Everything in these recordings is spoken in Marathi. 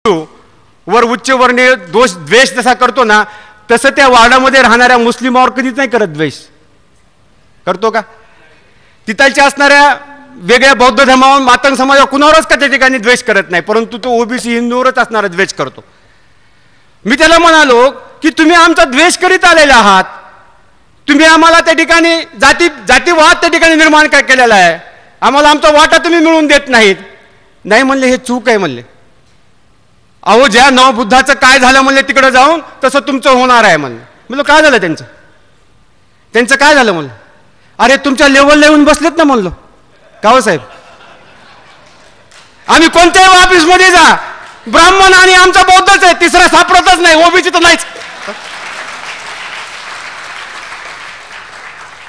वर उच्चवर्णीय द्वेष जसा करतो ना, तसं त्या वार्डामध्ये राहणाऱ्या मुस्लिमावर कधीच नाही करत द्वेष. करतो का? तिथलच्या असणाऱ्या वेगळ्या बौद्ध धर्मावर मातंग समाजावर कुणावरच का त्या ठिकाणी द्वेष करत नाही, परंतु तो ओबीसी हिंदूवरच असणारा द्वेष करतो. मी त्याला म्हणालो की तुम्ही आमचा द्वेष करीत आलेला आहात, तुम्ही आम्हाला त्या ठिकाणी जातीवाद त्या ठिकाणी निर्माण केलेला आहे, आम्हाला आमचा वाटा तुम्ही मिळवून देत नाहीत. नाही म्हणले, हे चूक आहे म्हणले. अहो, ज्या नवबुद्धाचं काय झालं म्हणले तिकडे जाऊन, तसं तुमचं होणार आहे म्हणलं. म्हणलं काय झालं त्यांचं काय झालं म्हणलं. अरे तुमच्या लेवलला येऊन बसलेत ना म्हणलो. का हो साहेब, आम्ही कोणत्याही ऑफिसमध्ये जा, ब्राह्मण आणि आमचा बौद्धच आहे, तिसरा सापडतच नाही, ओबीसी तर नाहीच.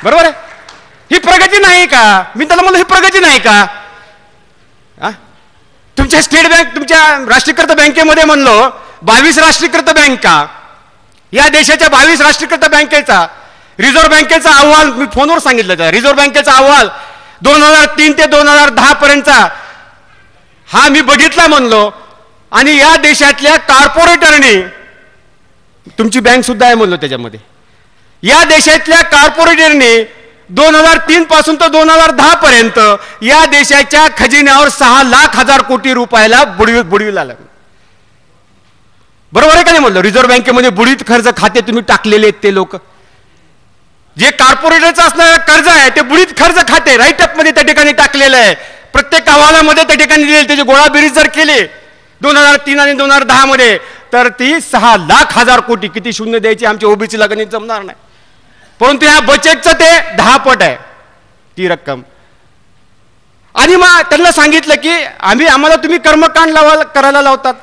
बरोबर आहे? ही प्रगती नाही का? मी त्याला म्हणलो, ही प्रगती नाही का? तुमच्या स्टेट बँक, तुमच्या राष्ट्रीयकृत बँकेमध्ये म्हणलो 22 राष्ट्रीयकृत बँका, या देशाच्या 22 राष्ट्रीयकृत बँकेचा रिझर्व्ह बँकेचा अहवाल मी फोनवर सांगितलं होतं. रिझर्व्ह बँकेचा अहवाल 2003 ते 2010 पर्यंतचा हा मी बघितला म्हणलो. आणि या देशातल्या कॉर्पोरेटरने, तुमची बँक सुद्धा आहे म्हणलो त्याच्यामध्ये, या देशातल्या कॉर्पोरेटरने 2003 पासून तर 2010 पर्यंत या देशाच्या खजिन्यावर 6,00,000 कोटी रुपयाला बुडविला लागला. बरोबर आहे का नाही म्हणलं? रिझर्व्ह बँकेमध्ये बुडीत खर्च खाते तुम्ही टाकलेले आहेत ते लोक. जे कॉर्पोरेटरचं असणारं कर्ज आहे ते बुडीत खर्च खाते राईटअप मध्ये त्या ठिकाणी टाकलेलं आहे. प्रत्येक अहवालामध्ये त्या ठिकाणी दिलेले, त्याची गोळाबेरीज जर केली 2003 आणि 2010 मध्ये, तर ती 6,00,000 कोटी. किती शून्य द्यायची आमच्या ओबीसीला गणित जमणार नाही. परंतु या बचतचं ते 10 पट आहे ती रक्कम. आणि मग त्यांना सांगितलं की आम्हाला तुम्ही कर्मकांड करायला लावतात,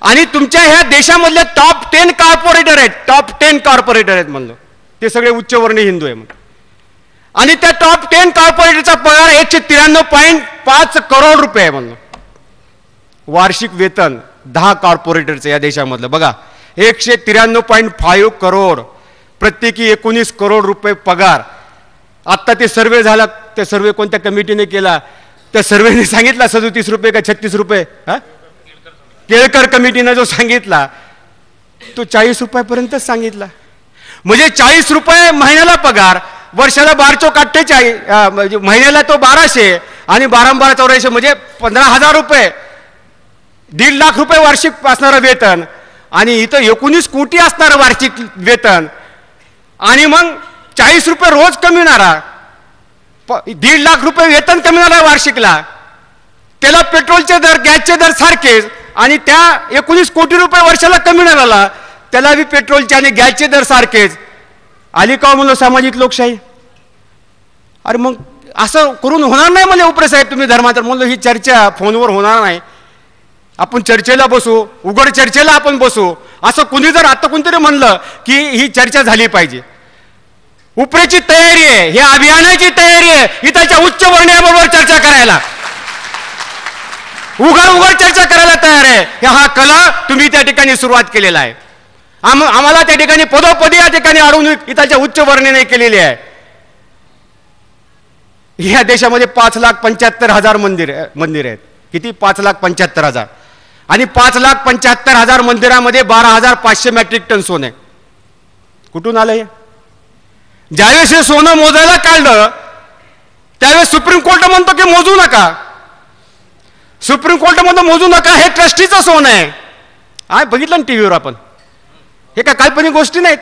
आणि तुमच्या ह्या देशामधले टॉप 10 कॉर्पोरेटर आहेत, टॉप 10 कॉर्पोरेटर आहेत म्हणलं, ते सगळे उच्चवर्णीय हिंदू आहे म्हणून. आणि त्या टॉप 10 कॉर्पोरेटरचा पगार 193.5 करोड रुपये आहे म्हणलं. वार्षिक वेतन 10 कॉर्पोरेटरचं या देशामधलं बघा, 193.5 करोड, प्रत्येकी 19 करोड रुपये पगार. आत्ता ते सर्वे झाला, त्या सर्वे कोणत्या कमिटीने केला, त्या सर्वेने सांगितला 37 रुपये का 36 रुपये. केळकर कमिटीने जो सांगितला तो 40 रुपयापर्यंतच सांगितला. म्हणजे 40 रुपये महिन्याला पगार, वर्षाला 12×48 म्हणजे महिन्याला तो 1200 आणि 12×12 म्हणजे 15,000 रुपये, 1.5 लाख रुपये वार्षिक असणारं वेतन. आणि इथं 19 कोटी असणारं वार्षिक वेतन. आणि मग 40 रुपये रोज कमिवणारा, 1.5 लाख रुपये वेतन कमिवणारा वार्षिकला, त्याला पेट्रोलचे दर, गॅसचे दर सारखेच, आणि त्या 19 कोटी रुपये वर्षाला कमिवणाऱ्याला त्याला बी पेट्रोलचे आणि गॅसचे दर सारखेच. आली का म्हणलं सामाजिक लोकशाही? अरे मग असं करून होणार नाही म्हणले उपरे साहेब तुम्ही धर्मांतर. म्हणलं ही चर्चा फोनवर होणार नाही, आपण चर्चेला बसू, उघड चर्चेला आपण बसू. असं कुणी जर आता कोणतरी म्हणलं की ही चर्चा झाली पाहिजे, उपरेची तयारी आहे, हे अभियानाची तयारी आहे इथल्या उच्च वर्णीयाबरोबर चर्चा करायला, उघड चर्चा करायला तयार आहे. हा कला तुम्ही त्या ठिकाणी सुरुवात केलेला आहे. आम्हाला त्या ठिकाणी पदोपदी या ठिकाणी अडवून इथल्या उच्च वर्णीने केलेली आहे. या देशामध्ये 5,75,000 मंदिर आहेत. किती? 5,75,000. आणि 5,75,000 मंदिरामध्ये 12,500 मेट्रिक टन सोने कुठून आलंय? ज्यावेळेस हे सोनं मोजायला काढलं त्यावेळेस सुप्रीम कोर्ट म्हणतो की मोजू नका. सुप्रीम कोर्ट म्हणतो मोजू नका, हे ट्रस्टीचं सोनं आहे. बघितलं ना टीव्हीवर आपण, हे काय काल्पनिक गोष्टी नाहीत.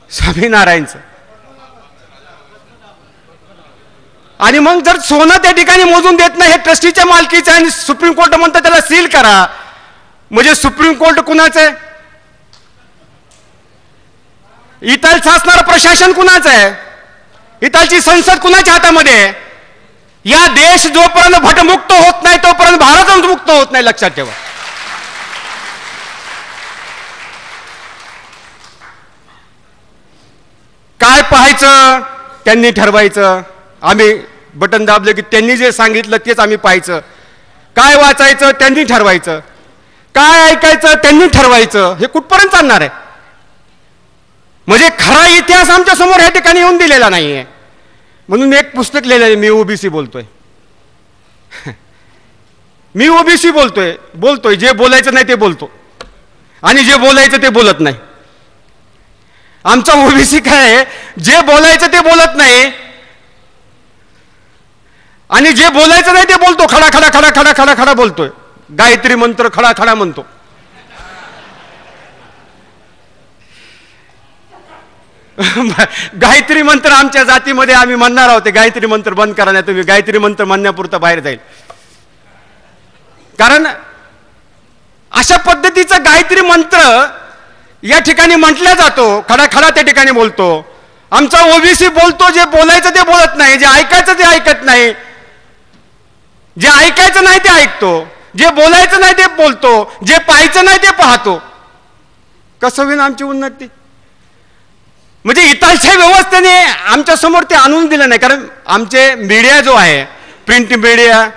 स्वामीनारायणचं. आणि मग जर सोनं त्या ठिकाणी मोजून देत नाही, हे ट्रस्टीच्या मालकीचं आहे, आणि सुप्रीम कोर्ट म्हणतं त्याला सील करा, म्हणजे सुप्रीम कोर्ट कुणाचं आहे? इथलं असणारं प्रशासन कुणाचं आहे? इथलची संसद कुणाच्या हातामध्ये? या देश जोपर्यंत भटमुक्त होत नाही तोपर्यंत भारत मुक्त होत नाही, लक्षात ठेवा. काय पाहायचं त्यांनी ठरवायचं, आम्ही बटन दाबलं की त्यांनी जे सांगितलं तेच आम्ही पाहायचं. काय वाचायचं त्यांनी ठरवायचं, काय ऐकायचं त्यांनी ठरवायचं. हे कुठपर्यंत चालणार आहे? म्हणजे खरा इतिहास आमच्या समोर या ठिकाणी येऊन दिलेला नाहीये. म्हणून मी एक पुस्तक लिहिलं आहे, मी ओबीसी बोलतोय. मी ओबीसी बोलतोय जे बोलायचं नाही ते बोलतो आणि जे बोलायचं ते बोलत नाही. आमचा ओबीसी काय आहे, जे बोलायचं ते बोलत नाही आणि जे बोलायचं नाही ते बोलतो. खडा खडा खडा खडा खडा खडा बोलतोय. गायत्री मंत्र खडा खडा म्हणतो. गायत्री मंत्र आमच्या जातीमध्ये आम्ही म्हणणार आहोत. गायत्री मंत्र बंद करा, नाही तुम्ही गायत्री मंत्र म्हणण्यापुरता बाहेर जाईल. कारण अशा पद्धतीचा गायत्री मंत्र या ठिकाणी म्हटला जातो. खडा खडा त्या ठिकाणी बोलतो. आमचा ओबीसी बोलतो, जे बोलायचं ते बोलत नाही, जे ऐकायचं ते ऐकत नाही, जे ऐकायचं नाही ते ऐकतो, जे बोलायचं नाही ते बोलतो, जे पाहायचं नाही ते पाहतो. कसं होईल आमची उन्नती? म्हणजे इथालच्या व्यवस्थेने आमच्या समोर ते आणून दिलं नाही. कारण आमचे मीडिया जो आहे, प्रिंट मीडिया,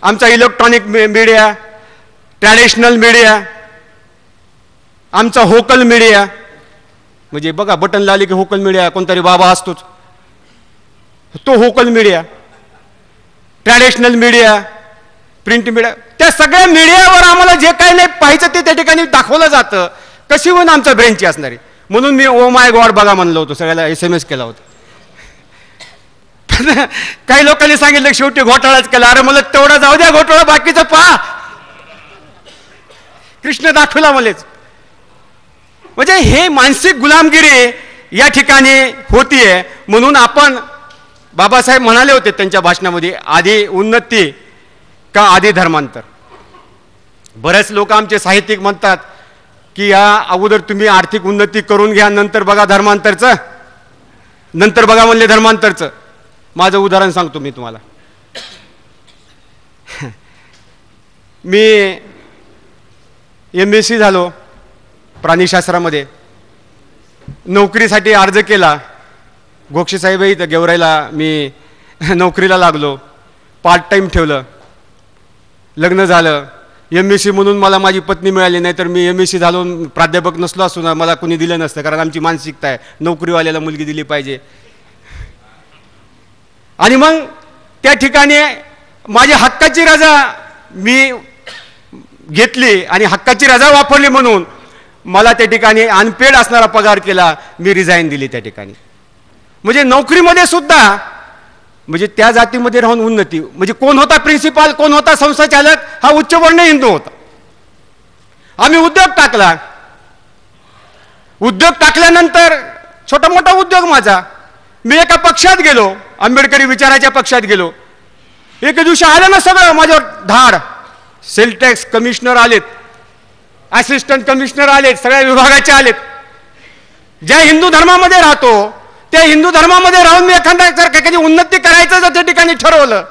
आमचा इलेक्ट्रॉनिक मीडिया, ट्रॅडिशनल मीडिया, आमचा होकल मीडिया, म्हणजे बघा बटन लावले की होकल मीडिया, कोणतरी बाबा असतोच, तो local media, traditional media, print media, त्या सगळ्या मीडियावर आम्हाला जे काही नाही पाहायचं ते त्या ठिकाणी दाखवलं जातं. कशी होऊन आमच्या ब्रेनची असणारी. म्हणून मी ओ माय गॉड बघा म्हणलो होतो, सगळ्याला SMS केला होता. काही लोकांनी सांगितलं शेवटी घोटाळाच केला. अरे मला तेवढा जाऊ द्या घोटाळा, बाकीचं पहा. कृष्ण दाखवला मलाच. म्हणजे हे मानसिक गुलामगिरी या ठिकाणी होतीये. म्हणून आपण बाबासाहेब म्हणाले होते त्यांच्या भाषणामध्ये, आधी उन्नती का आधी धर्मांतर. बरेच लोक आमचे साहित्यिक म्हणतात की या अगोदर तुम्ही आर्थिक उन्नती करून घ्या, नंतर बघा धर्मांतरचं, नंतर बघा म्हणले धर्मांतरचं. माझं उदाहरण सांगतो मी तुम्हाला. मी MSc झालो प्राणीशास्त्रामध्ये. नोकरीसाठी अर्ज केला. गोक्षे साहेब इथं गेवराईला मी नोकरीला लागलो. पार्ट टाईम ठेवलं. लग्न झालं. MSc म्हणून मला माझी पत्नी मिळाली, नाही तर मी MSc झालो प्राध्यापक नसलो असून मला कोणी दिलं नसतं. कारण आमची मानसिकता आहे नोकरीवाल्याला मुलगी दिली पाहिजे. आणि मग त्या ठिकाणी माझी हक्काची रजा मी घेतली आणि हक्काची रजा वापरली म्हणून मला त्या ठिकाणी अनपेड असणारा पगार केला. मी रिझाईन दिली त्या ठिकाणी. म्हणजे नोकरीमध्ये सुद्धा म्हणजे त्या जातीमध्ये राहून उन्नती. म्हणजे कोण होता प्रिन्सिपाल, कोण होता संस्थाचालक, हा उच्चवर्ण हिंदू होता. आम्ही उद्योग टाकला. उद्योग टाकल्यानंतर छोटा मोठा उद्योग माझा. मी एका पक्षात गेलो, आंबेडकरी विचाराच्या पक्षात गेलो. एके दिवशी आलं ना सगळं माझ्यावर धाड. सेल टॅक्स कमिशनर आलेत, असिस्टंट कमिशनर आलेत, सगळ्या विभागाचे आलेत. ज्या हिंदू धर्मामध्ये राहतो त्या हिंदू धर्मामध्ये राहून मी एखादा जर काही उन्नती करायचं जर त्या ठिकाणी ठरवलं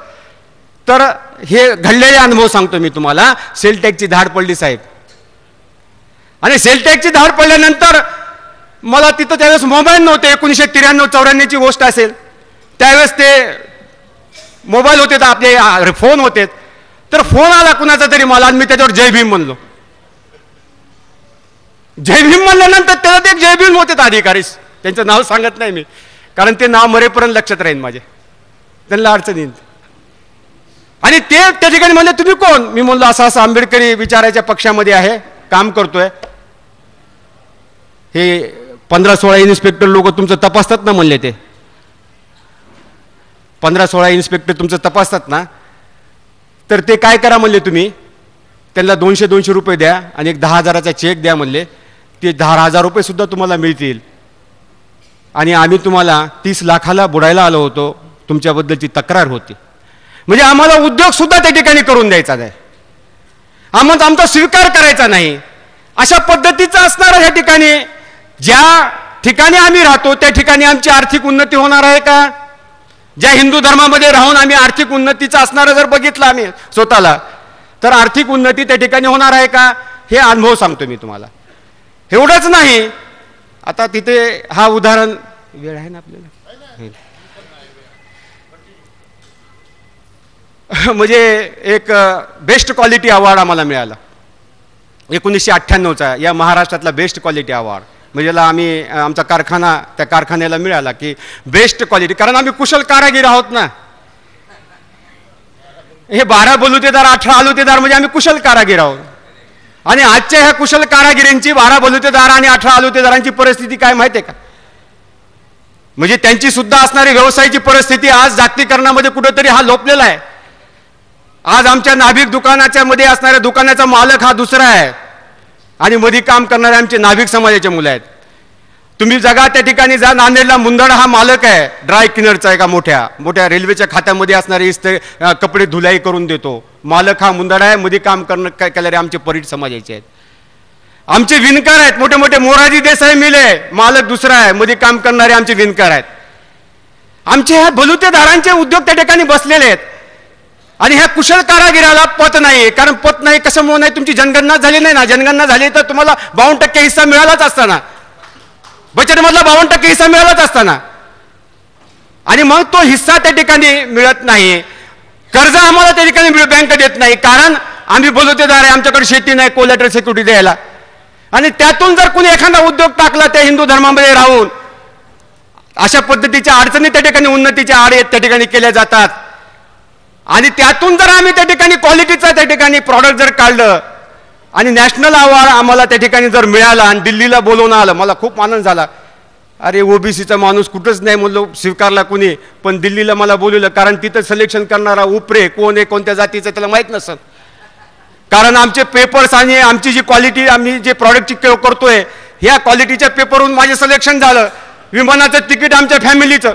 तर हे घडलेले अनुभव सांगतो मी तुम्हाला. सेल टॅक्सची धाड पडली साहेब. आणि सेल टॅक्सची धाड पडल्यानंतर मला तिथं त्यावेळेस मोबाईल नव्हते. 1993-94 गोष्ट असेल. त्यावेळेस ते मोबाईल होते तर आपले फोन होते. तर फोन आला कुणाचा तरी मला आणि मी त्याच्यावर जय भीम म्हणलो. जय भीम म्हणल्यानंतर त्याला ते जय भीम होते अधिकारी. त्यांचं नाव सांगत नाही मी, कारण ते नाव मरेपर्यंत लक्षात राहील माझे, त्यांना अडचण येईल. आणि ते त्या ठिकाणी म्हणले तुम्ही कोण? मी म्हणलो असं असं आंबेडकरी विचाराच्या पक्षामध्ये आहे, काम करतोय. हे 15-16 इन्स्पेक्टर लोक तुमचं तपासतात ना म्हणले. ते 15-16 इन्स्पेक्टर तुमचं तपासतात ना, तर ते काय करा म्हणले तुम्ही त्यांना 200-200 रुपये द्या आणि एक 10,000चा चेक द्या म्हणले. ते 10,000 रुपये सुद्धा तुम्हाला मिळतील. आणि आम्ही तुम्हाला 30 लाखाला बुडायला आलो होतो, तुमच्याबद्दलची तक्रार होती. म्हणजे आम्हाला उद्योग सुद्धा त्या ठिकाणी करून द्यायचा नाही, आम्हाला आमचा स्वीकार करायचा नाही. अशा पद्धतीचं असणार या ठिकाणी. ज्या ठिकाणी आम्ही राहतो त्या ठिकाणी आमची आर्थिक उन्नती होणार आहे का? ज्या हिंदू धर्मामध्ये राहून आम्ही आर्थिक उन्नतीचं असणारं जर बघितलं आम्ही स्वतःला, तर आर्थिक उन्नती त्या ठिकाणी होणार आहे का? हे अनुभव सांगतो मी तुम्हाला. एवढंच नाही, आता तिथे हा उदाहरण, वेळ आहे ना आपल्याला, म्हणजे एक बेस्ट क्वालिटी अवॉर्ड आम्हाला मिळाला 1998चा, या महाराष्ट्रातला बेस्ट क्वालिटी अवॉर्ड. म्हणजे आम्ही आमचा कारखाना त्या कारखान्याला मिळाला की बेस्ट क्वालिटी, कारण आम्ही कुशल कारागीर आहोत ना. हे 12 बलुतेदार 18 आलुतेदार म्हणजे आम्ही कुशल कारागीर आहोत. आणि आजच्या ह्या कुशल कारागिरींची 12 बलुतेदार आणि 18 आलुतेदारांची परिस्थिती काय माहिती आहे का? म्हणजे त्यांची सुद्धा असणारी व्यवसायाची परिस्थिती आज जागतिकीकरणामध्ये कुठेतरी हा लोपलेला आहे. आज आमच्या नाभिक दुकानाच्या मध्ये असणाऱ्या दुकानाचा मालक हा दुसरा आहे आणि मध्ये काम करणारे आमचे नाभिक समाजाचे मुलं आहेत. तुम्ही जगा त्या ठिकाणी जा, नांदेडला मुंदडा हा मालक आहे ड्राय क्लिनरचा, एका मोठ्या मोठ्या रेल्वेच्या खात्यामध्ये असणारे इस्त्री कपडे धुलाई करून देतो. मालक हा मुंदडा आहे, मध्ये काम केणारे आमचे परीट समाजाचे आहेत. आमचे विणकर आहेत, मोठे मोठे मोरारजी देसाई मिल आहे, मालक दुसरा आहे, मध्ये काम करणारे आमचे विणकर आहेत. आमचे ह्या बलुतेदारांचे उद्योग त्या ठिकाणी बसलेले आहेत. आणि ह्या कुशल कारागिराला पत नाही. कारण पत नाही कशामुळे नाही? तुमची जनगणना झाली नाही ना. जनगणना झाली तर तुम्हाला 52% हिस्सा मिळालाच असताना, बचतमधला 52% हिस्सा मिळालाच असताना, आणि मग तो हिस्सा त्या ठिकाणी मिळत नाही. कर्ज आम्हाला त्या ठिकाणी बँक देत नाही, कारण आम्ही बलुतेदार आहे, आमच्याकडे शेती नाही कोलॅटरल सिक्युरिटी द्यायला. आणि त्यातून जर कोणी एखादा उद्योग टाकला त्या हिंदू धर्मामध्ये राहून, अशा पद्धतीच्या अडचणी त्या ठिकाणी उन्नतीच्या आड त्या ठिकाणी केल्या जातात. आणि त्यातून जर आम्ही त्या ठिकाणी क्वालिटीचा त्या ठिकाणी प्रॉडक्ट जर काढलं आणि नॅशनल अवॉर्ड आम्हाला त्या ठिकाणी जर मिळाला आणि दिल्लीला बोलवणं आलं, मला खूप आनंद झाला. अरे ओबीसीचा माणूस कुठंच नाही म्हणलो स्वीकारला कुणी, पण दिल्लीला मला बोलवलं, कारण तिथं सिलेक्शन करणारा उपरे कोण आहे, कोणत्या जातीचं त्याला माहीत नसतं. कारण आमचे पेपर्स आणि आमची जी क्वालिटी आम्ही जे प्रॉडक्टची करतोय ह्या क्वालिटीच्या पेपरवरून माझे सिलेक्शन झालं. विमानाचं तिकीट आमच्या फॅमिलीचं,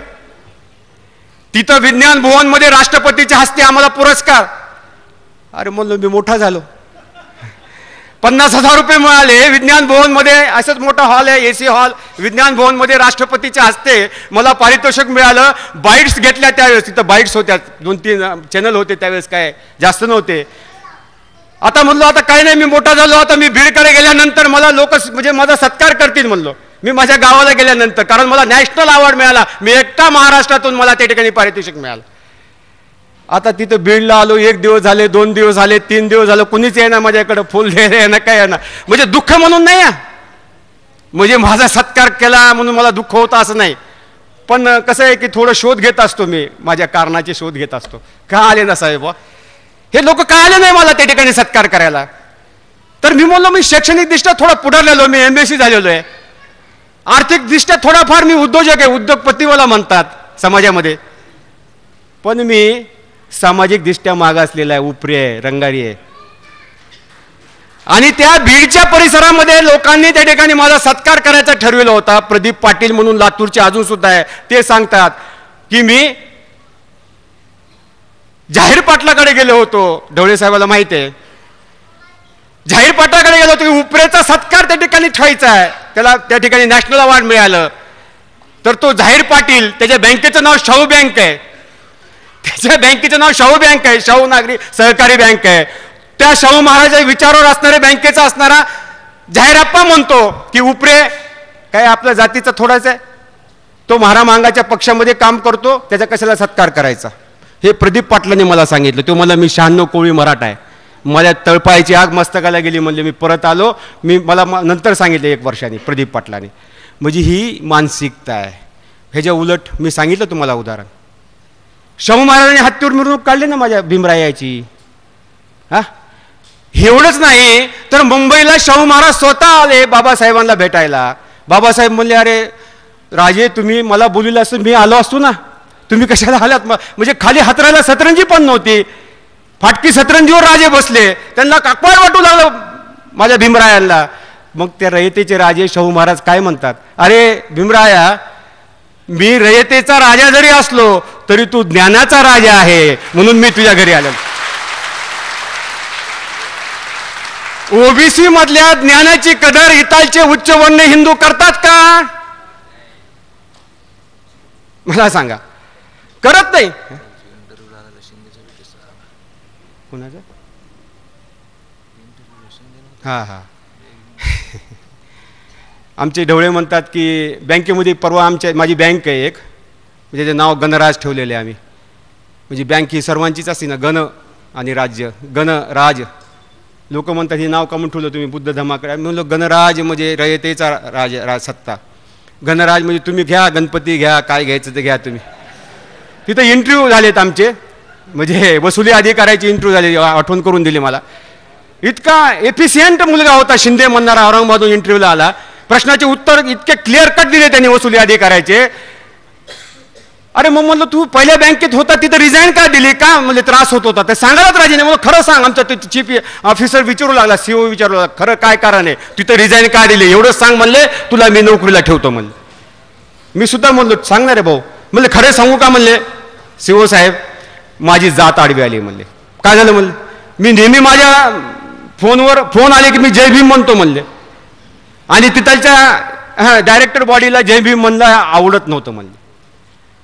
तिथं विज्ञान भुवनमध्ये राष्ट्रपतीच्या हस्ते आम्हाला पुरस्कार. अरे म्हणलो मी मोठा झालो. 50,000 रुपये मिळाले विज्ञान भवनमध्ये, असंच मोठा हॉल आहे AC हॉल, विज्ञान भवनमध्ये राष्ट्रपतीच्या हस्ते मला पारितोषिक मिळालं. बाईट्स घेतल्या त्यावेळेस, तिथं बाईट्स होत्या, 2-3 चॅनल होते त्यावेळेस, काय जास्त नव्हते. आता म्हणलो आता काही नाही, मी मोठा झालो, आता मी बीडकडे गेल्यानंतर मला लोक म्हणजे माझा सत्कार करतील म्हणलो मी माझ्या गावाला गेल्यानंतर, कारण मला नॅशनल अवॉर्ड मिळाला. मी एकटा महाराष्ट्रातून मला त्या ठिकाणी पारितोषिक मिळालं. आता तिथं बीडला आलो, 1 दिवस झाले, 2 दिवस झाले, 3 दिवस झालं, कुणीच येणार माझ्याकडे, फुल द्यायला येणार, काय येणार. म्हणजे दुःख म्हणून नाही, म्हणजे माझा सत्कार केला म्हणून मला दुःख होतं असं नाही. पण कसं आहे की थोडं शोध घेत असतो मी, माझ्या कारणाचे शोध घेत असतो. का आले ना साहेब, हे लोक का आले नाही मला त्या ठिकाणी सत्कार करायला? तर मी म्हणलो मी शैक्षणिकदृष्ट्या थोडा पुढारलेलो, मी MSc झालेलो आहे. आर्थिकदृष्ट्या थोडाफार मी उद्योजक आहे, उद्योगपती मला म्हणतात समाजामध्ये. पण मी सामाजिकदृष्ट्या मागासलेला आहे, उपरी आहे, रंगारी आहे. आणि त्या बीडच्या परिसरामध्ये लोकांनी त्या ठिकाणी माझा सत्कार करायचा ठरविला होता. प्रदीप पाटील म्हणून लातूरचे अजून सुद्धा आहे, ते सांगतात की मी जाहीर पाटलाकडे गेलो होतो, ढवळे साहेबाला माहिती आहे, जाहीर पाटलाकडे गेलो होतो की उपरेचा सत्कार त्या ठिकाणी ठेवायचा आहे, त्याला त्या ठिकाणी नॅशनल अवॉर्ड मिळालं. तर तो जाहीर पाटील, त्याच्या बँकेचं नाव शाहू बँक आहे, त्याच्या बँकेचं नाव शाहू बँक आहे, शाहू नागरी सहकारी बँक आहे. त्या शाहू महाराजांच्या विचारावर असणाऱ्या बँकेचा असणारा जाहीराप्पा म्हणतो की उपरे काय आपल्या जातीचा थोडाच आहे, तो महारामांगाच्या पक्षामध्ये काम करतो, त्याचा कशाला सत्कार करायचा. हे प्रदीप पाटलांनी मला सांगितलं. तो मला मी 96 कोळी मराठा आहे, मला तळपायची आग मस्तकाला गेली म्हणले. मी परत आलो, मला नंतर सांगितलं 1 वर्षांनी प्रदीप पाटलांनी. म्हणजे ही मानसिकता आहे. ह्याच्या उलट मी सांगितलं तुम्हाला उदाहरण, शाहू महाराजांनी हत्तीवर मिरवणूक काढली ना माझ्या भीमरायाची. एवढंच नाही तर मुंबईला शाहू महाराज स्वतः आले बाबासाहेबांना भेटायला. बाबासाहेब म्हणले अरे राजे तुम्ही मला बोलले असं मी आलो असतो ना, तुम्ही कशाला आलात? म्हणजे खाली हातरायला सतरंजी पण नव्हती, फाटकी सतरंजीवर राजे बसले, त्यांना काकवाड वाटू लागलं माझ्या भीमरायांना. मग त्या रयतेचे राजे शाहू महाराज काय म्हणतात, अरे भीमराया मी रयतेचा राजा जरी असलो तरी तू ज्ञानाचा राजा आहे, म्हणून मी तुझ्या घरी आलो. ओबीसी मधल्या ज्ञानाची कदर इथालचे उच्चवर्ण हिंदू करतात का? मला सांगा, करत नाही. कोणाचं? हा आमचे ढवळे म्हणतात की बँकेमध्ये परवा माझी बँक आहे एक, म्हणजे ते नाव गणराज ठेवलेले आम्ही. म्हणजे बँक ही सर्वांचीच असते ना, गण आणि राज्य, गण राज लोक म्हणतात हे नाव का म्हणून ठेवलं तुम्ही बुद्ध धम्माकडे. मी म्हणलो गणराज म्हणजे रयतेचा सत्ता. गणराज म्हणजे तुम्ही घ्या, गणपती घ्या, काय घ्यायचं ते घ्या तुम्ही. तिथं इंटरव्ह्यू झालेत आमचे, म्हणजे वसुली अधिकाऱ्याची इंटरव्ह्यू झाली, आठवण करून दिली मला. इतका एफिशियंट मुलगा होता, शिंदे म्हणणारा, औरंगाबादहून इंटरव्ह्यूला आला. प्रश्नाचे उत्तर इतके क्लिअर कट दिले त्यांनी वसुली अधिकाऱ्याचे. अरे मग म्हणलं तू पहिल्या बँकेत होता तिथं रिझाईन का दिली, का म्हणजे त्रास होत होता, ते सांगायलाच राजी नाही. म्हणून खरं सांग. आमचा चीफ ऑफिसर विचारू लागला, सीओ विचारू लागला, खरं काय कारण आहे, तिथं रिझाईन का दिली एवढंच सांग म्हणले, तुला मी नोकरीला ठेवतो म्हणले. मी सुद्धा म्हणलो सांगणार आहे भाऊ. म्हणले खरे सांगू का म्हणले, सीओ साहेब माझी जात आडवी आली म्हणले. काय झालं म्हणले, मी नेहमी माझ्या फोनवर फोन आले की मी जय भीम म्हणतो म्हणले, आणि तिथलच्या डायरेक्टर बॉडीला जय भीम म्हणलं आवडत नव्हतं म्हणले,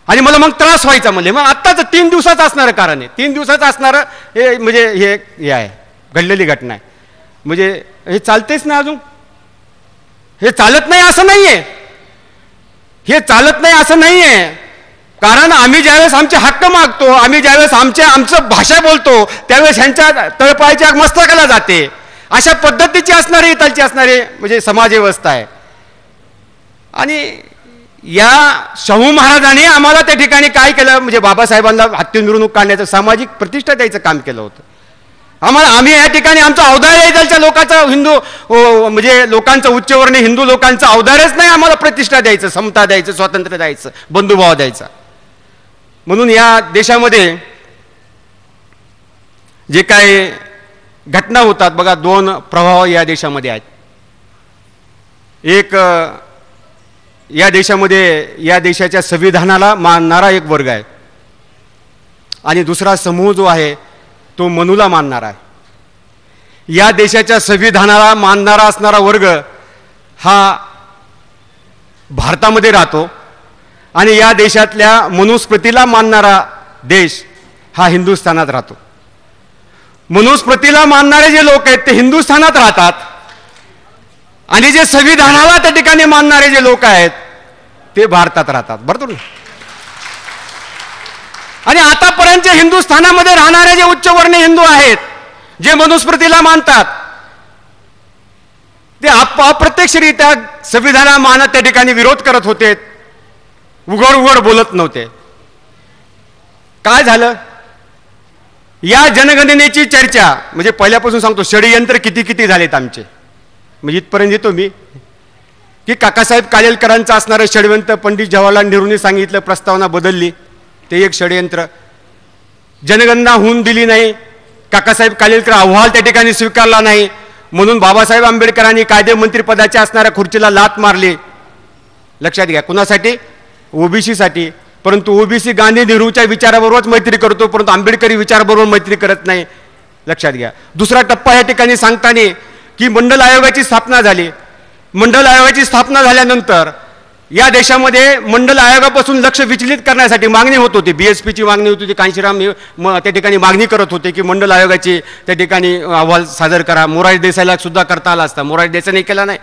आणि मला मग त्रास व्हायचा म्हणले. मग आत्ताच 3 दिवसाचं असणारं कारण आहे, 3 दिवसाचं असणारं हे म्हणजे हे आहे, घडलेली घटना आहे. म्हणजे हे चालतेच ना, अजून हे चालत नाही असं नाही आहे, हे चालत नाही असं नाही आहे. कारण आम्ही ज्यावेळेस आमचे हक्क मागतो, आम्ही ज्यावेळेस आमचं भाषा बोलतो, त्यावेळेस ह्यांच्या तळपायाच्या मस्तकाला जाते. अशा पद्धतीची असणारी इथलची असणारी म्हणजे समाज व्यवस्था आहे. आणि या शाहू महाराजांनी आम्हाला त्या ठिकाणी काय केलं, म्हणजे बाबासाहेबांना हत्ती मिरवणूक काढण्याचं, सामाजिक प्रतिष्ठा द्यायचं काम केलं होतं. आम्ही या ठिकाणी आमचं औदार्य इथलच्या लोकांचा, हिंदू म्हणजे लोकांचं, उच्चवर्णीय हिंदू लोकांचं औदार्यच नाही आम्हाला प्रतिष्ठा द्यायचं, समता द्यायचं, स्वातंत्र्य द्यायचं, बंधुभाव द्यायचा. म्हणून या देशामध्ये जे काय घटना होतात बघा, 2 प्रभाव या देशामध्ये आहेत. एक या देशामध्ये या देशाच्या संविधानाला मानणारा एक वर्ग आहे, आणि दुसरा समूह जो आहे तो मनूला मानणारा आहे. या देशाच्या संविधानाला मानणारा असणारा वर्ग हा भारतामध्ये राहतो, आणि या देशातल्या मनुस्मृतीला मानणारा देश हा हिंदुस्थानात राहतो. मनुस्मृतीला मानणारे जे लोक आहेत ते हिंदुस्थानात राहतात, आणि जे संविधानाला त्या ठिकाणी मानणारे जे लोक आहेत ते भारतात राहतात. बरोबर. आणि आतापर्यंत हिंदुस्थानामध्ये राहणारे जे उच्चवर्णीय हिंदू आहेत, जे मनुस्मृतीला मानतात, ते अप्रत्यक्षरित्या संविधानाला मानत त्या ठिकाणी विरोध करत होते, उघड उघड बोलत नव्हते. काय झालं, या जनगणनेची चर्चा म्हणजे पहिल्यापासून सांगतो, षडयंत्र किती किती झालेत आमचे. म्हणजे इथपर्यंत येतो मी की काकासाहेब कालेलकरांचं असणारं षडयंत्र पंडित जवाहरलाल नेहरूंनी सांगितलं, प्रस्तावना बदलली, ते एक षडयंत्र. जनगणना होऊन दिली नाही, काकासाहेब कालेलकर अहवाल त्या ठिकाणी स्वीकारला नाही, म्हणून बाबासाहेब आंबेडकरांनी कायदेमंत्रीपदाच्या असणाऱ्या खुर्चीला लात मारली. लक्षात घ्या, कुणासाठी, ओबीसीसाठी. परंतु ओबीसी गांधी नेहरूच्या विचाराबरोबरच मैत्री करतो, परंतु आंबेडकरी विचाराबरोबर मैत्री करत नाही. लक्षात घ्या. दुसरा टप्पा या ठिकाणी सांगताना की मंडल आयोगाची स्थापना झाली. मंडल आयोगाची स्थापना झाल्यानंतर या देशामध्ये मंडल आयोगापासून लक्ष विचलित करण्यासाठी मागणी होत होती, बीएसपीची मागणी होती होती. कांशीराम त्या ठिकाणी मागणी करत होते की मंडल आयोगाची त्या ठिकाणी अहवाल सादर करा. मोरारजी देसाईला सुद्धा करता आला असता, मोरारजी देसाईने केला नाही,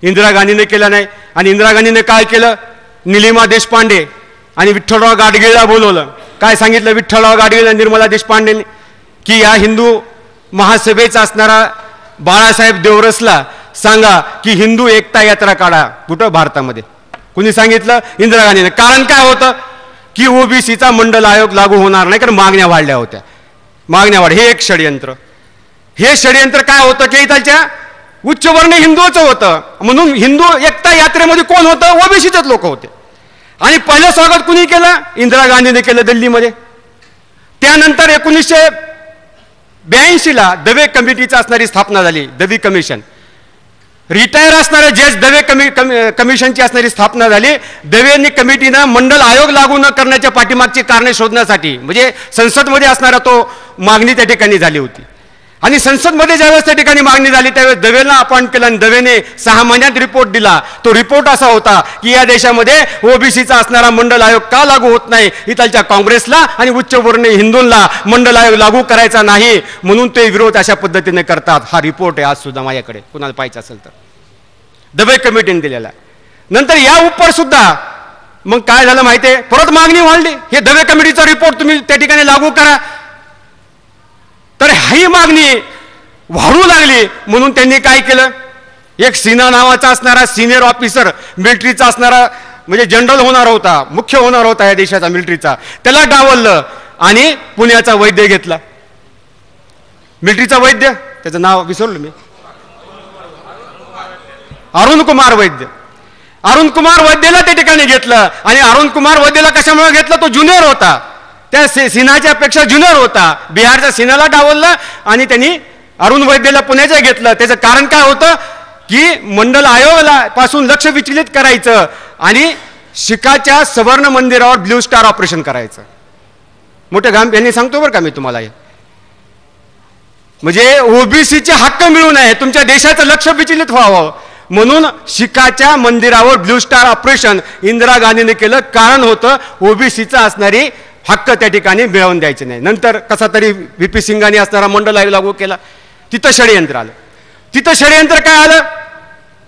इंदिरा गांधीने केला नाही. आणि इंदिरा गांधीने काय केलं, निलिमा देशपांडे आणि विठ्ठलराव गाडगीळला बोलवलं. काय सांगितलं विठ्ठलराव गाडगीळ आणि निर्मला देशपांडेंनी की या हिंदू महासभेचा असणारा बाळासाहेब देवरसला सांगा की हिंदू एकता यात्रा काढा. कुठं, भारतामध्ये. कुणी सांगितलं, इंदिरा गांधीने. कारण काय होतं की ओबीसीचा मंडल आयोग लागू होणार नाही, कारण मागण्या वाढल्या होत्या, मागण्या वाढ. हे एक षडयंत्र. हे षडयंत्र काय होतं की इथलच्या उच्चवर्णीय हिंदूचं होतं, म्हणून हिंदू एकता यात्रेमध्ये कोण होतं, ओबीसीचेच लोक होते. आणि पहिलं स्वागत कुणी केलं, इंदिरा गांधीने केलं दिल्लीमध्ये. त्यानंतर 1982ला दवे कमिटीची असणारी स्थापना झाली, दवे कमिशन. रिटायर असणाऱ्या जज दवे कमिशनची असणारी स्थापना झाली. दवेंनी कमिटीनं मंडल आयोग लागू न करण्याच्या पाठीमागची कारणे शोधण्यासाठी, म्हणजे संसदमध्ये असणारा तो मागणी त्या ठिकाणी झाली होती. आणि संसदमध्ये ज्यावेळेस त्या ठिकाणी मागणी झाली त्यावेळेस दवेला अपॉइंट केलं, आणि दवेने 6 महिन्यात रिपोर्ट दिला. तो रिपोर्ट असा होता की या देशामध्ये ओबीसीचा असणारा मंडल आयोग का लागू होत नाही, इथलच्या काँग्रेसला आणि उच्चवर्णीय हिंदूंना मंडल आयोग लागू करायचा नाही, म्हणून ते विरोध अशा पद्धतीने करतात. हा रिपोर्ट आहे आज सुद्धा माझ्याकडे, कुणाला पाहिजे असेल तर, दवे कमिटीने दिलेला. नंतर या उपर सुद्धा मग काय झालं माहितीये, परत मागणी वाढली, हे दवे कमिटीचा रिपोर्ट तुम्ही त्या ठिकाणी लागू करा. तर ही मागणी वाढू लागली म्हणून त्यांनी काय केलं, एक सिन्हा नावाचा असणारा सिनियर ऑफिसर मिलिटरीचा असणारा म्हणजे जनरल होणार होता, मुख्य होणार होता या देशाचा मिलिटरीचा, त्याला डावललं आणि पुण्याचा वैद्य घेतला, मिलिटरीचा वैद्य, त्याचं नाव विसरलो मी, अरुण कुमार वैद्य. अरुण कुमार वैद्यला त्या ठिकाणी घेतलं आणि अरुण कुमार वैद्यला कशामुळे घेतलं, तो ज्युनियर होता, त्या सिन्हाच्या पेक्षा ज्युनियर होता, बिहारच्या सिन्हाला डावललं आणि त्यांनी अरुण वैद्यला पुण्याच्या घेतलं. त्याचं कारण काय होतं की मंडल आयोगाला पासून लक्ष विचलित करायचं आणि शिखाच्या सवर्ण मंदिरावर ब्ल्यू स्टार ऑपरेशन करायचं. मोठे गाम यांनी सांगतो बरं का मी तुम्हाला, म्हणजे ओबीसीचे हक्क मिळू नये, तुमच्या देशाचं लक्ष विचलित व्हावं म्हणून शिखाच्या मंदिरावर ब्ल्यू स्टार ऑपरेशन इंदिरा गांधीने केलं. कारण होतं ओबीसीचा असणारी हक्क त्या ठिकाणी मिळवून द्यायचे नाही. नंतर कसा तरी व्ही.पी. सिंगांनी असणारा मंडल आयोग लागू केला, तिथं षडयंत्र आलं. तिथं षडयंत्र काय आलं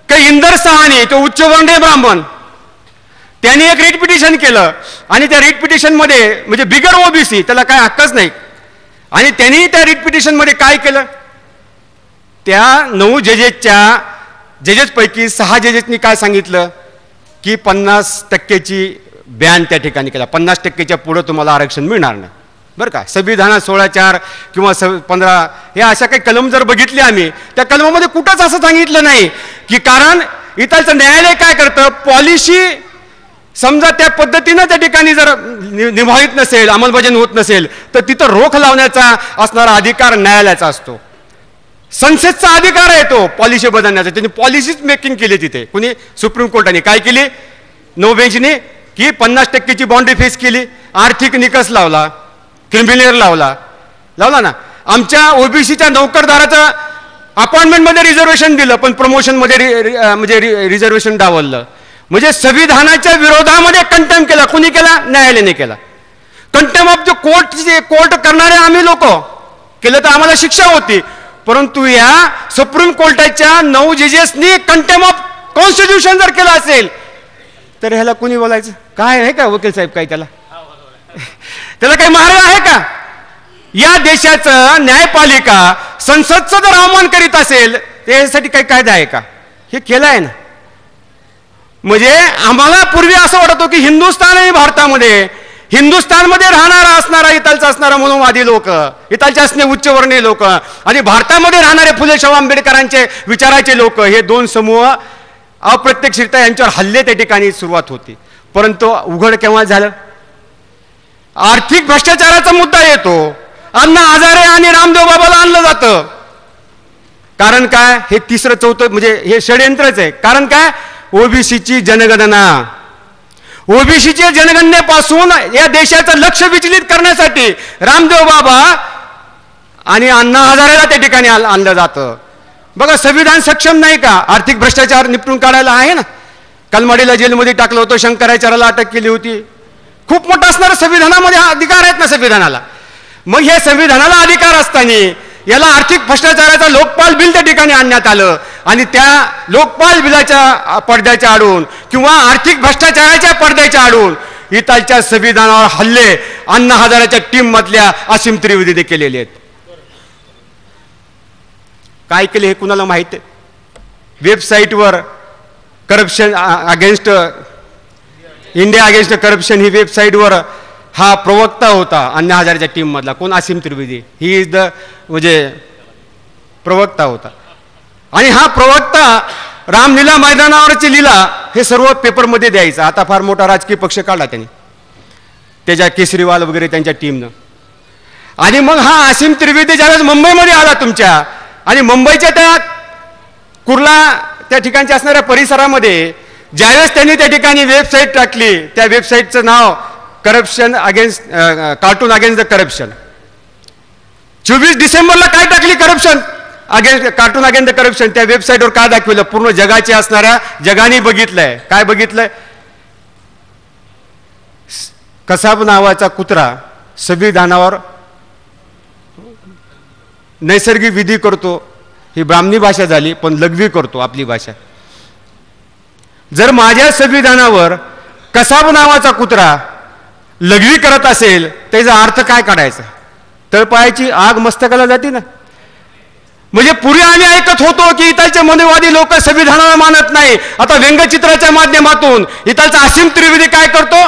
की इंदर सहानी, तो उच्चवर्णीय ब्राह्मण, त्यांनी एक रिट पिटिशन केलं आणि त्या रिट पिटिशनमध्ये म्हणजे बिगर ओबीसी, त्याला काय हक्कच नाही, आणि त्यांनी त्या रिट पिटिशनमध्ये काय केलं, त्या 9 जजेसपैकी 6 जजेसनी काय सांगितलं की 50%ची बॅन त्या ठिकाणी केला, 50%च्या पुढे तुम्हाला आरक्षण मिळणार नाही. बरं का, संविधानात 16(4) किंवा 15 हे अशा काही कलम जर बघितले आम्ही, त्या कलमामध्ये कुठंच असं सांगितलं नाही की, कारण इथलचं न्यायालय काय करतं, पॉलिसी समजा त्या पद्धतीनं त्या ठिकाणी जर निभावित नसेल, अंमलबजावणी होत नसेल तर तिथं रोख लावण्याचा असणारा अधिकार न्यायालयाचा असतो. संसदचा अधिकार आहे तो पॉलिसी बदलण्याचा. त्यांनी पॉलिसीच मेकिंग केली तिथे. कुणी, सुप्रीम कोर्टाने काय केली, 9 बेंचने की 50%ची बाउंड्री फेस केली, आर्थिक निकष लावला, क्रिमिनल लावला ना. आमच्या ओबीसीच्या नोकरदाराचं अपॉइंटमेंटमध्ये रिझर्वेशन दिलं पण प्रमोशनमध्ये म्हणजे रिझर्वेशन डावललं. म्हणजे संविधानाच्या विरोधामध्ये कंटेम केला. कुणी केला, न्यायालयाने केला. कंटेम ऑफ द कोर्ट करणारे आम्ही लोक केलं तर आम्हाला शिक्षा होती, परंतु या सुप्रीम कोर्टाच्या 9 जजेसनी कंटेम ऑफ कॉन्स्टिट्यूशन जर केलं असेल तर ह्याला कुणी बोलायचं, काय आहे का वकील साहेब, काय त्याला काही मार्ग आहे का? या देशाचं न्यायपालिका संसदचं जर अवमान करीत असेल त्यासाठी काही कायदा आहे का? हे केलं आहे ना. म्हणजे आम्हाला पूर्वी असं वाटत होतं की हिंदुस्थान आणि भारतामध्ये, हिंदुस्थानमध्ये राहणारा असणारा इथलचा असणारा मनोवादी लोक, इथलचे असणे उच्चवर्णीय लोक आणि भारतामध्ये राहणारे फुले शाहू आंबेडकरांचे विचाराचे लोक, हे 2 समूह अप्रत्यक्षरित्या यांच्यावर हल्ले त्या ठिकाणी सुरुवात होती. परंतु उघड केव्हा झालं, आर्थिक भ्रष्टाचाराचा मुद्दा येतो, अण्णा हजारे आणि रामदेव बाबाला आणलं जातं. कारण काय, हे 3रं 4थं म्हणजे हे षडयंत्रच आहे. कारण काय, ओबीसीची जनगणना, ओबीसीच्या जनगणनेपासून या देशाचं लक्ष विचलित करण्यासाठी रामदेव बाबा आणि अण्णा हजारेला त्या ठिकाणी आणलं जातं. बघा, संविधान सक्षम नाही का आर्थिक भ्रष्टाचार निपटून काढायला? आहे ना. कलमाडीला जेलमध्ये टाकलं होतं, शंकराचार्याला अटक केली होती. खूप मोठा असणारा संविधानामध्ये अधिकार आहेत ना संविधानाला. मग हे संविधानाला अधिकार असताना याला आर्थिक भ्रष्टाचाराचा लोकपाल बिल त्या ठिकाणी आणण्यात आलं आणि त्या लोकपाल बिलाच्या पडद्याच्या आडून किंवा आर्थिक भ्रष्टाचाराच्या पडद्याच्या आडून इथलच्या संविधानावर हल्ले अण्णा हजारेच्या टीम मधल्या असीम त्रिवेदीने केलेले आहेत. काय केले हे कुणाला माहित आहे? वेबसाईटवर corruption against India against corruption ही वेबसाईटवर हा प्रवक्ता होता अण्णा हजारेच्या टीम मधला. कोण? Aseem Trivedi. He is the म्हणजे प्रवक्ता होता. आणि हा प्रवक्ता रामलीला मैदानावरची लीला हे सर्व पेपरमध्ये द्यायचा. आता फार मोठा राजकीय पक्ष काढला त्यांनी, त्याच्या केसरीवाल वगैरे त्यांच्या टीमनं. आणि मग हा असीम त्रिवेदी ज्यावेळेस मुंबईमध्ये आला तुमच्या, आणि मुंबईच्या त्या कुर्ला त्या ठिकाणच्या असणाऱ्या परिसरामध्ये ज्यावेळेस त्यांनी त्या ठिकाणी वेबसाईट टाकली, त्या वेबसाईटचं नाव corruption against cartoon against the corruption. 24 डिसेंबरला काय टाकली? Corruption against cartoon against the corruption. त्या वेबसाईटवर काय दाखवलं? पूर्ण जगाचे असणाऱ्या जगाने बघितलंय. काय बघितलंय? कसाब नावाचा कुत्रा संविधानावर नैसर्गिक विधी करतो. ही ब्राह्मणी भाषा झाली, पण लघवी करतो आपली भाषा. जर माझ्या संविधानावर कसाब नावाचा कुत्रा लघवी करत असेल त्याचा अर्थ काय काढायचा? तळपायाची आग मस्तकाला जाते ना. म्हणजे पूर्वी आम्ही ऐकत होतो की इथलचे मनोवादी लोक संविधानाला मानत नाही. आता व्यंगचित्राच्या माध्यमातून इथलचा असीम त्रिवेदी काय करतो,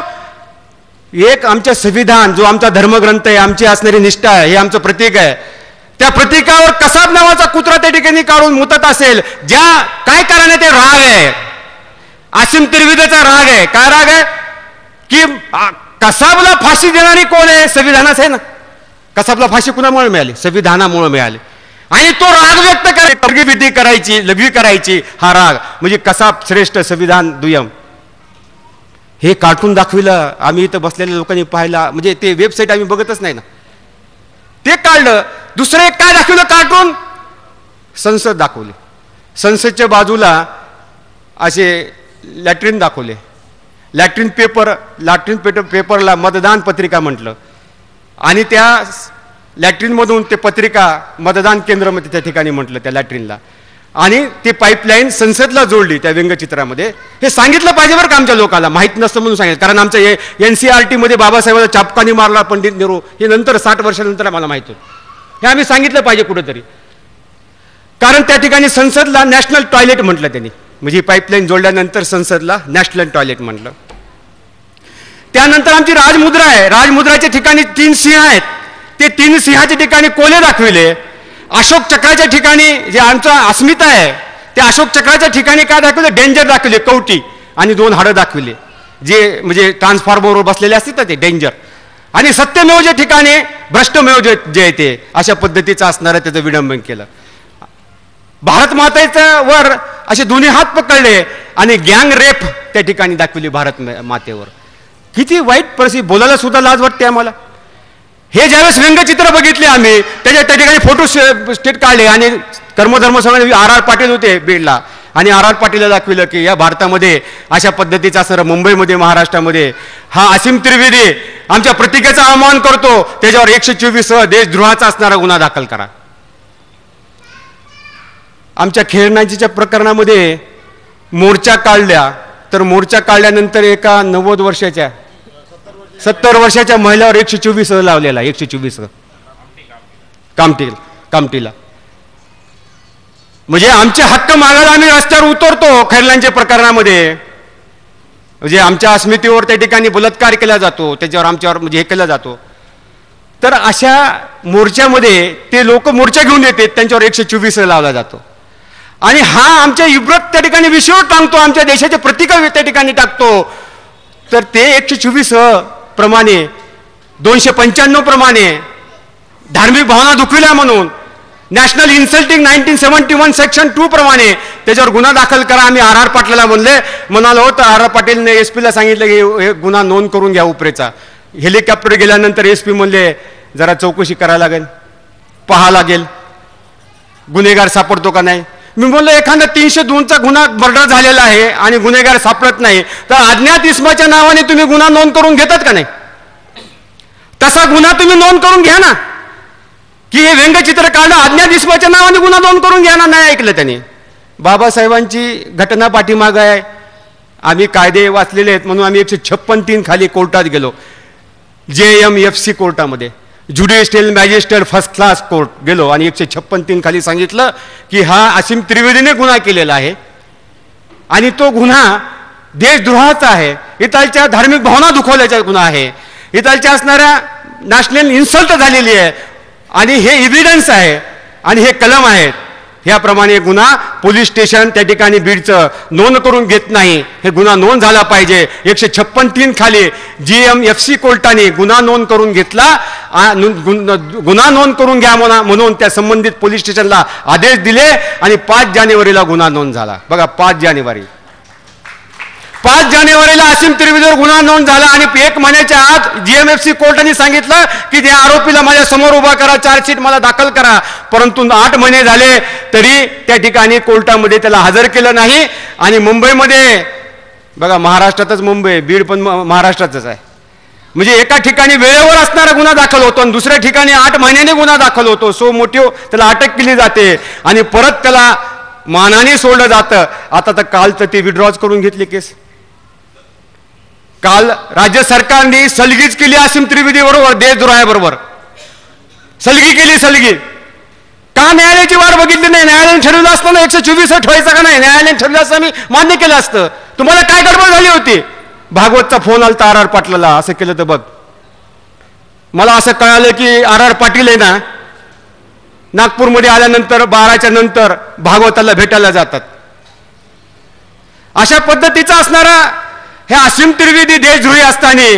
एक आमच्या संविधान जो आमचा धर्मग्रंथ आहे, आमची असणारी निष्ठा आहे, हे आमचं प्रतीक आहे, त्या प्रतीकावर कसाब नावाचा कुत्रा त्या ठिकाणी काढून मुतत असेल. ज्या काय कारण ते राग आहे, असीम त्रिवेदीचा राग आहे. काय राग आहे की कसाबला फाशी देणारी कोण आहे, संविधानाच आहे ना. कसाबला फाशी कुणामुळे मिळाली, संविधानामुळे मिळाली. आणि तो राग व्यक्त करायची, करायची, लघवी करायची, हा राग म्हणजे कसाब श्रेष्ठ संविधान दुय्यम. हे कार्टून दाखविलं आम्ही इथं बसलेल्या लोकांनी पाहिला, म्हणजे ते वेबसाईट आम्ही बघतच नाही ना, ते काढलं. दुसरं एक काय दाखवलं कार्टून, संसद दाखवली. संसदच्या बाजूला असे लॅट्रिन दाखवले, लॅट्रिन पेपरला मतदान पत्रिका म्हटलं, आणि त्या लॅट्रिनमधून ते पत्रिका मतदान केंद्रामध्ये त्या ठिकाणी म्हटलं त्या लॅट्रिनला, आणि ते पाईपलाईन संसदला जोडली त्या व्यंगचित्रामध्ये. हे सांगितलं पाहिजे बरं का आमच्या लोकांना, माहीत नसतं म्हणून सांगितलं. कारण आमच्या NCERT मध्ये बाबासाहेबांना चापकानी मारला पंडित नेहरू, हे नंतर 60 वर्षानंतर आम्हाला माहीत होतं. हे आम्ही सांगितलं पाहिजे कुठेतरी. कारण त्या ठिकाणी संसदला नॅशनल टॉयलेट म्हटलं त्यांनी, म्हणजे पाईपलाईन जोडल्यानंतर संसदला नॅशनल टॉयलेट म्हटलं. त्यानंतर आमची राजमुद्रा आहे, राजमुद्राच्या ठिकाणी 3 सिंह आहेत, ते 3 सिंहाच्या ठिकाणी कोले दाखविले. अशोक चक्राच्या ठिकाणी जे आमचा अस्मिता आहे, त्या अशोक चक्राच्या ठिकाणी काय दाखवले, डेंजर दाखवले, कवटी, आणि 2 हाडं दाखविले, जे म्हणजे ट्रान्सफॉर्मरवर बसलेले असतात ते डेंजर. आणि सत्यमेव जे ठिकाणी भ्रष्टमेव जे आहे ते अशा पद्धतीचं असणारं त्याचं विडंबन केलं. भारत मातेच्या वर असे दोन्ही हात पकडले आणि गँग रेप त्या ठिकाणी दाखवली भारत मातेवर. किती वाईट परिस्थिती, बोलायला सुद्धा लाज वाटते आम्हाला. हे ज्यावेळेस व्यंगचित्र बघितले आम्ही, त्या ठिकाणी फोटो स्टेट काढले, आणि कर्मधर्म सगळे RR पाटील होते बीडला, आणि RR पाटीलला दाखविलं की या भारतामध्ये अशा पद्धतीचा असणारा, मुंबईमध्ये महाराष्ट्रामध्ये हा असीम त्रिवेदी आमच्या प्रतीकेचा अवमान करतो, त्याच्यावर 124 देशद्रोहाचा असणारा गुन्हा दाखल करा. आमच्या खेळण्याच्या प्रकरणामध्ये मोर्चा काढल्या, तर मोर्चा काढल्यानंतर एका 90 वर्षाच्या 70 वर्षाच्या महिलावर 124 लावलेला, 124 कामठीला. म्हणजे आमचे हक्क मागायला आम्ही रस्त्यावर उतरतो खैरलांच्या प्रकरणामध्ये, म्हणजे आमच्या अस्मितेवर त्या ठिकाणी बलात्कार केला जातो, त्याच्यावर आमच्यावर म्हणजे हे केला जातो. तर अशा मोर्चामध्ये ते लोक मोर्चा घेऊन येतात, त्यांच्यावर 124 लावला जातो. आणि हा आमच्या इब्रत त्या ठिकाणी विषयावर टांगतो, आमच्या देशाचे प्रतीक त्या ठिकाणी टाकतो. तर ते 124 प्रमाणे 295 प्रमाणे धार्मिक भावना दुखविल्या म्हणून, नॅशनल इन्सल्टिंग 1971 सेक्शन 2 प्रमाणे त्याच्यावर गुन्हा दाखल करा. आम्ही RR पाटलाला म्हणालो, तर RR पाटीलने SP ला सांगितलं की हे गुन्हा नोंद करून घ्या उपरेचा. हेलिकॉप्टर गेल्यानंतर SP म्हणले जरा चौकशी करायला लागेल, पहा लागेल गुन्हेगार सापडतो का नाही. मी म्हणलो एखादा 302चा गुन्हा मर्डर झालेला आहे आणि गुन्हेगार सापडत नाही, तर अज्ञात इसमाच्या नावाने तुम्ही गुन्हा नोंद करून घेतात का नाही. तसा गुन्हा तुम्ही नोंद करून घ्या ना, की हे व्यंगचित्र काढलं अज्ञात इसमाच्या नावाने गुन्हा नोंद करून घ्या ना. नाही ऐकलं त्यांनी. बाबासाहेबांची घटना पाठीमाग आहे, आम्ही कायदे वाचलेले आहेत म्हणून आम्ही 156(3) खाली कोर्टात गेलो, JMFC कोर्टामध्ये, judicial magistrate first class court गेलो, आणि 156(3) खाली सांगितलं की हा असीम त्रिवेदीने गुन्हा केलेला आहे, आणि तो गुन्हा देशद्रोहाचा आहे, इथलच्या धार्मिक भावना दुखवल्याचा गुन्हा आहे, इथलच्या असणाऱ्या नॅशनल इन्सल्ट झालेली आहे, आणि हे एव्हिडन्स आहे आणि हे कलम आहेत. ह्याप्रमाणे गुन्हा पोलीस स्टेशन त्या ठिकाणी बीडचं नोंद करून घेत नाही. हे गुन्हा नोंद झाला पाहिजे. 156(3) खाली JMFC कोर्टाने गुन्हा नोंद करून घेतला, गुन्हा नोंद करून घ्या म्हणून त्या संबंधित पोलीस स्टेशनला आदेश दिले, आणि 5 जानेवारीला गुन्हा नोंद झाला. बघा, 5 जानेवारीला असीम त्रिवेदीवर गुन्हा नोंद झाला, आणि 1 महिन्याच्या आत JMFC कोर्टाने सांगितलं की त्या आरोपीला माझ्या समोर उभा करा, चार्जशीट मला दाखल करा. परंतु 8 महिने झाले तरी त्या ठिकाणी कोर्टामध्ये त्याला हजर केलं नाही. आणि मुंबईमध्ये बघा, महाराष्ट्रातच मुंबई, बीड पण महाराष्ट्रातच आहे, म्हणजे एका ठिकाणी वेळेवर असणारा गुन्हा दाखल होतो आणि दुसऱ्या ठिकाणी 8 महिन्याने गुन्हा दाखल होतो. सो मोटिव त्याला अटक केली जाते आणि परत त्याला मानाने सोडलं जातं. आता तर काल तर ती विड्रॉज करून घेतली केस. काल राज्य सरकारने सलगीच केली असीम त्रिवेदी बरोबर, देशद्रोहाबरोबर सलगी केली, सलगी. का न्यायालयाची वाट बघितली नाही? न्यायालयाने ठरवलं असतं ना 124 ठेवायचं का नाही? न्यायालयाने ठरवलं असतं आम्ही मान्य केलं असतं. तुम्हाला काय गडबड झाली होती? भागवतचा फोन आला आर पाटलाला, असं केलं तर बघ. मला असं कळालं की आर पाटील आहे ना, नागपूरमध्ये आल्यानंतर 12च्या नंतर भागवताला भेटायला जातात. अशा पद्धतीचा असणारा हे असीम त्रिवेदी देशद्रोही असताना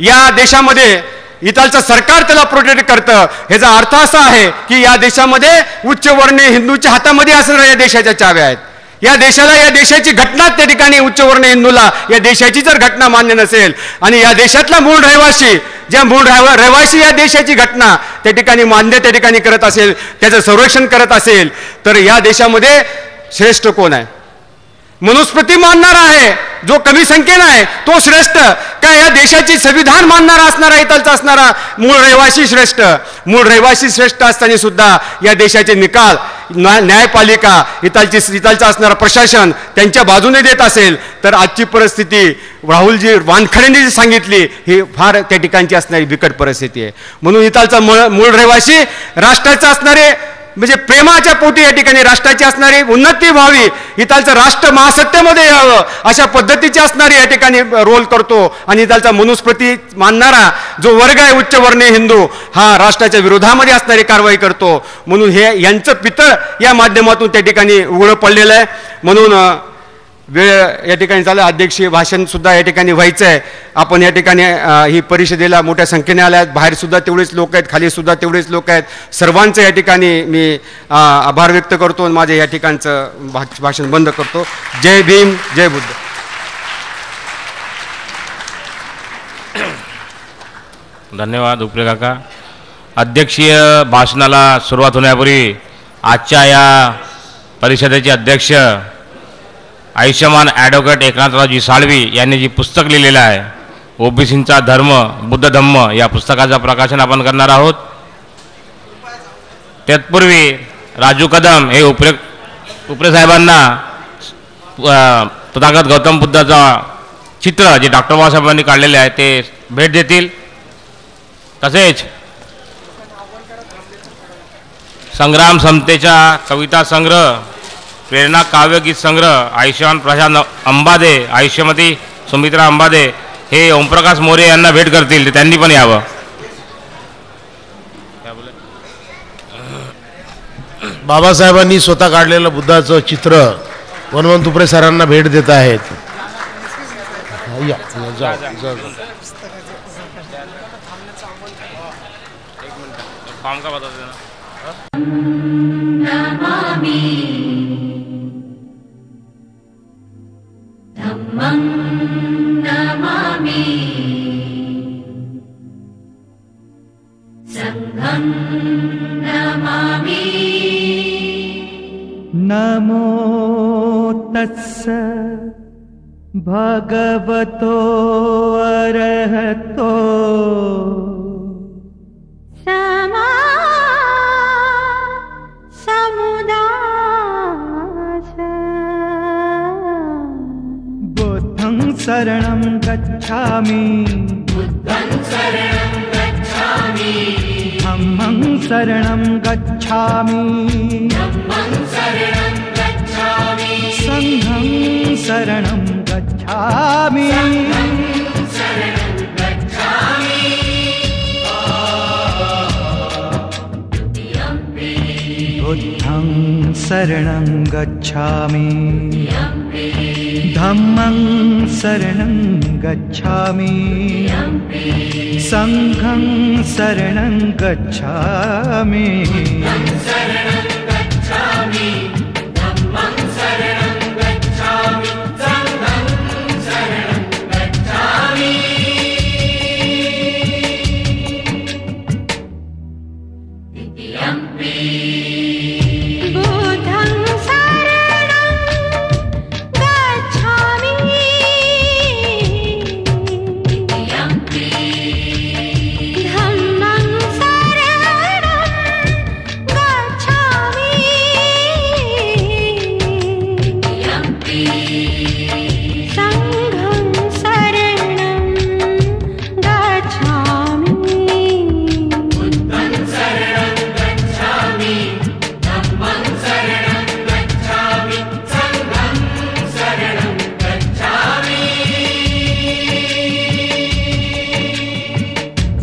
या देशामध्ये इथालचं सरकार त्याला प्रोटेक्ट करतं. ह्याचा अर्थ असा आहे की या देशामध्ये उच्चवर्णीय हिंदूच्या हातामध्ये असणाऱ्या या देशाच्या चाव्या आहेत. या देशाला, या देशाची घटना त्या ठिकाणी उच्चवर्णीय हिंदूला या देशाची जर घटना मान्य नसेल आणि या देशातला मूळ रहिवासी, ज्या मूळ रहिवासी या देशाची घटना त्या ठिकाणी मान्य त्या ठिकाणी करत असेल, त्याचं संरक्षण करत असेल, तर या देशामध्ये श्रेष्ठ कोण आहे? मनुस्मृती मानणारा आहे जो कमी संख्येनं आहे तो श्रेष्ठ का या देशाची संविधान मानणारा असणारा इथालचा असणारा मूळ रहिवासी श्रेष्ठ? मूळ रहिवासी श्रेष्ठ असताना सुद्धा या देशाचे निकाल न्यायपालिका इथालचा असणारा प्रशासन त्यांच्या बाजूने देत असेल तर आजची परिस्थिती राहुलजी वानखडेंनी जी सांगितली ही फार त्या ठिकाणची असणारी बिकट परिस्थिती आहे. म्हणून इथालचा मूळ रहिवासी राष्ट्राचा असणारे म्हणजे प्रेमाच्या पोटी या ठिकाणी राष्ट्राची असणारी उन्नती व्हावी, इथालचं राष्ट्र महासत्तेमध्ये यावं अशा पद्धतीची असणारी या ठिकाणी रोल करतो. आणि इथालचा मनुस्मृती मानणारा जो वर्ग आहे उच्चवर्णीय हिंदू हा राष्ट्राच्या विरोधामध्ये असणारी कारवाई करतो. म्हणून हे यांचं पितळ या माध्यमातून त्या ठिकाणी उघडं पडलेलं आहे. म्हणून वेळ या ठिकाणी झालं, अध्यक्षीय भाषण सुद्धा या ठिकाणी व्हायचं आहे. आपण या ठिकाणी ही परिषदेला मोठ्या संख्येने आल्या आहेत. बाहेर सुद्धा तेवढेच लोक आहेत, खाली सुद्धा तेवढेच लोक आहेत. सर्वांचं या ठिकाणी मी आभार व्यक्त करतो आणि माझे या ठिकाणचं भाषण बंद करतो. जय भीम, जय बुद्ध. धन्यवाद उपरे काका. अध्यक्षीय भाषणाला सुरुवात होण्यापूर्वी आजच्या या परिषदेचे अध्यक्ष आयुष्यमान ॲडव्होकेट एकनाथरावजी साळवी यांनी जी पुस्तक लिहिलेलं आहे ओबीसींचा धर्म बुद्ध धम्म या पुस्तकाचं प्रकाशन आपण करणार आहोत. तत्पूर्वी राजू कदम हे उपरे साहेबांना तथागत गौतम बुद्धाचा चित्र जे डॉक्टर बाबासाहेबांनी काढलेले आहे ते भेट देतील. तसेच संग्राम समतेचा कविता संग्रह, प्रेरणा काव्यगीत संग्रह आयुष्यमान प्रशांत अंबादे, आयुष्यमती सुमित्रा अंबादे हे ओमप्रकाश मोरे यांना भेट करतील, त्यांनी पण यावं. बाबासाहेबांनी स्वतः काढलेलं बुद्धाचं चित्र वनवंत उपरे सरांना भेट देत आहेत. फॉर्म का बता देना. धम्मं नमामि संघं नमामि. नमो तस्स भगवतो अरहतो समा शरणं गच्छामि, बुद्धं शरणं गच्छामि, धम्मं शरणं गच्छामि, धम्मं शरणं गच्छामि, संघं शरणं गच्छामि, शरणं गच्छामि. बुद्धं शरणं गच्छामि, धम्मं शरणं गच्छामि, संघं शरणं गच्छामि.